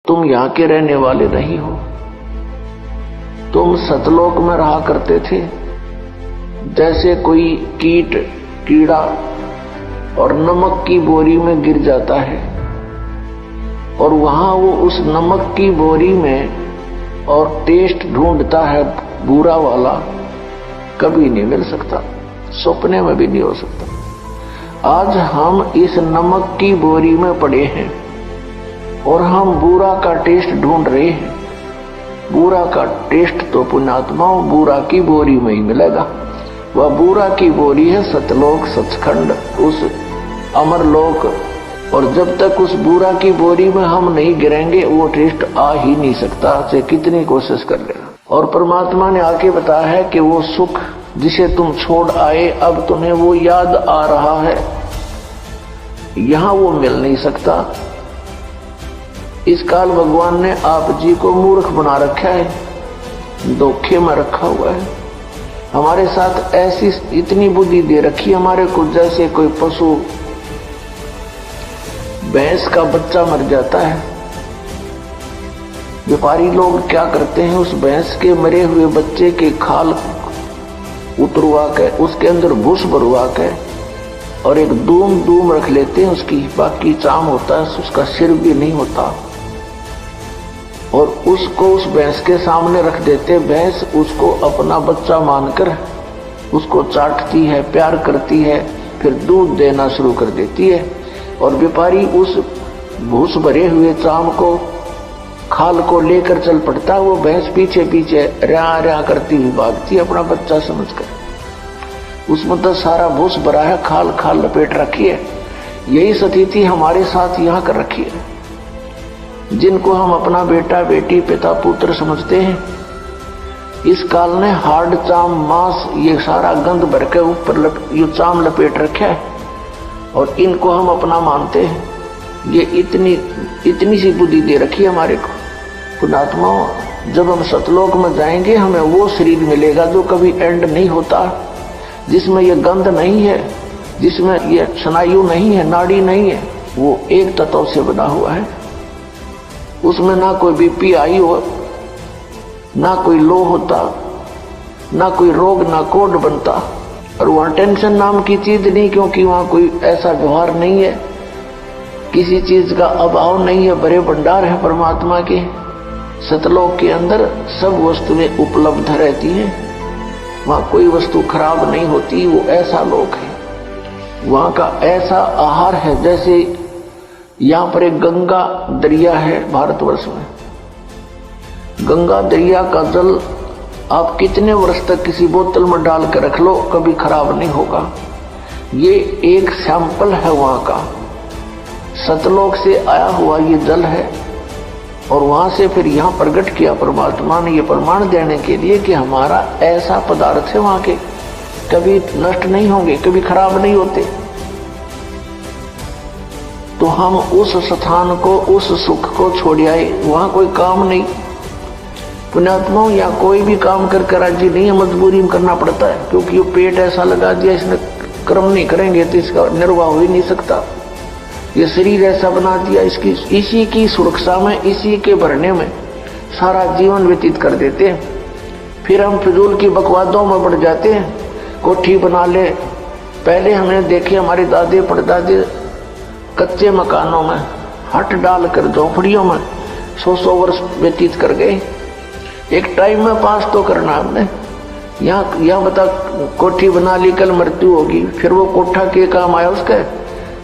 तुम यहाँ के रहने वाले नहीं हो, तुम सतलोक में रहा करते थे। जैसे कोई कीट कीड़ा और नमक की बोरी में गिर जाता है और वहां वो उस नमक की बोरी में और टेस्ट ढूंढता है बुरा वाला, कभी नहीं मिल सकता, सपने में भी नहीं हो सकता। आज हम इस नमक की बोरी में पड़े हैं और हम बुरा का टेस्ट ढूंढ रहे हैं। बुरा का टेस्ट तो पुण्यात्माओं बुरा की बोरी में ही मिलेगा। वह बुरा की बोरी है सतलोक, सचखंड, उस अमरलोक। और जब तक उस बुरा की बोरी में हम नहीं गिरेंगे वो टेस्ट आ ही नहीं सकता, चाहे कितनी कोशिश कर लेना। और परमात्मा ने आके बताया है कि वो सुख जिसे तुम छोड़ आए अब तुम्हें वो याद आ रहा है, यहां वो मिल नहीं सकता। इस काल भगवान ने आप जी को मूर्ख बना रखा है, धोखे में रखा हुआ है। हमारे साथ ऐसी इतनी बुद्धि दे रखी हमारे को, जैसे कोई पशु भैंस का बच्चा मर जाता है, व्यापारी लोग क्या करते हैं, उस भैंस के मरे हुए बच्चे के खाल उतरवा के उसके अंदर भूस भरवा के और एक दूम रख लेते हैं उसकी, बाकी चाम होता है, उसका सिर भी नहीं होता, और उसको उस भैंस के सामने रख देते। भैंस उसको अपना बच्चा मानकर उसको चाटती है, प्यार करती है, फिर दूध देना शुरू कर देती है। और व्यापारी उस भूस भरे हुए चाम को, खाल को लेकर चल पड़ता है। वो भैंस पीछे पीछे रया करती हुई भागती है अपना बच्चा समझकर। उसमें तो सारा भूस भरा है, खाल खाल लपेट रखी है। यही स्थिति हमारे साथ यहाँ कर रखी है। जिनको हम अपना बेटा बेटी पिता पुत्र समझते हैं, इस काल ने हार्ड चाम मांस ये सारा गंध भर के ऊपर ये चाम लपेट रखा है और इनको हम अपना मानते हैं। ये इतनी सी बुद्धि दे रखी है हमारे को। पुण्यात्माओं, जब हम सतलोक में जाएंगे हमें वो शरीर मिलेगा जो कभी एंड नहीं होता, जिसमें ये गंध नहीं है, जिसमें ये स्नायु नहीं है, नाड़ी नहीं है, वो एक तत्व से बना हुआ है। उसमें ना कोई बीपी आई हो, ना कोई लो होता, ना कोई रोग, ना कोड बनता। और वहां टेंशन नाम की चीज नहीं, क्योंकि वहां कोई ऐसा व्यवहार नहीं है, किसी चीज का अभाव नहीं है, बड़े भंडार है परमात्मा के। सतलोक के अंदर सब वस्तुएं उपलब्ध रहती हैं, वहां कोई वस्तु खराब नहीं होती। वो ऐसा लोक है, वहां का ऐसा आहार है। जैसे यहाँ पर एक गंगा दरिया है भारतवर्ष में, गंगा दरिया का जल आप कितने वर्ष तक किसी बोतल में डाल कर रख लो, कभी खराब नहीं होगा। ये एक सैंपल है वहां का, सतलोक से आया हुआ ये जल है। और वहां से फिर यहाँ प्रकट किया परमात्मा ने, ये प्रमाण देने के लिए कि हमारा ऐसा पदार्थ है वहां के, कभी नष्ट नहीं होंगे, कभी खराब नहीं होते। तो हम उस स्थान को, उस सुख को छोड़ आए, वहां कोई काम नहीं। पुण्यात्माओं, या कोई भी काम करके राजी नहीं है, मजबूरी में करना पड़ता है, क्योंकि ये पेट ऐसा लगा दिया, इसने कर्म नहीं करेंगे तो इसका निर्वाह हो ही नहीं सकता। ये शरीर ऐसा बना दिया, इसकी इसी की सुरक्षा में, इसी के भरने में सारा जीवन व्यतीत कर देते हैं। फिर हम फिजूल की बकवादों में बढ़ जाते हैं, कोठी बना ले। पहले हमने देखे हमारे दादे परदादे कच्चे मकानों में हट डालकर झोपड़ियों में 100 वर्ष व्यतीत कर गए। एक टाइम में पास तो करना हमने। यहाँ बता, कोठी बना ली, कल मृत्यु होगी, फिर वो कोठा के काम आया उसका,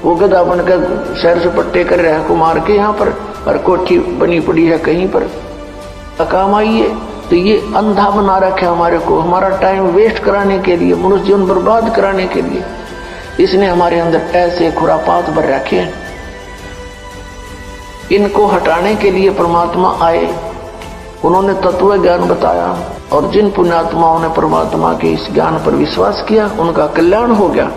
वो गधा बनकर शहर से पट्टे कर रहा है कुमार के यहाँ पर, और कोठी बनी पड़ी है कहीं पर, काम आई है। तो ये अंधा बना रखा हमारे को, हमारा टाइम वेस्ट कराने के लिए, मनुष्य जीवन बर्बाद कराने के लिए इसने हमारे अंदर ऐसे खुरापात भर रखे हैं। इनको हटाने के लिए परमात्मा आए, उन्होंने तत्व ज्ञान बताया, और जिन पुण्यात्माओं ने परमात्मा के इस ज्ञान पर विश्वास किया उनका कल्याण हो गया।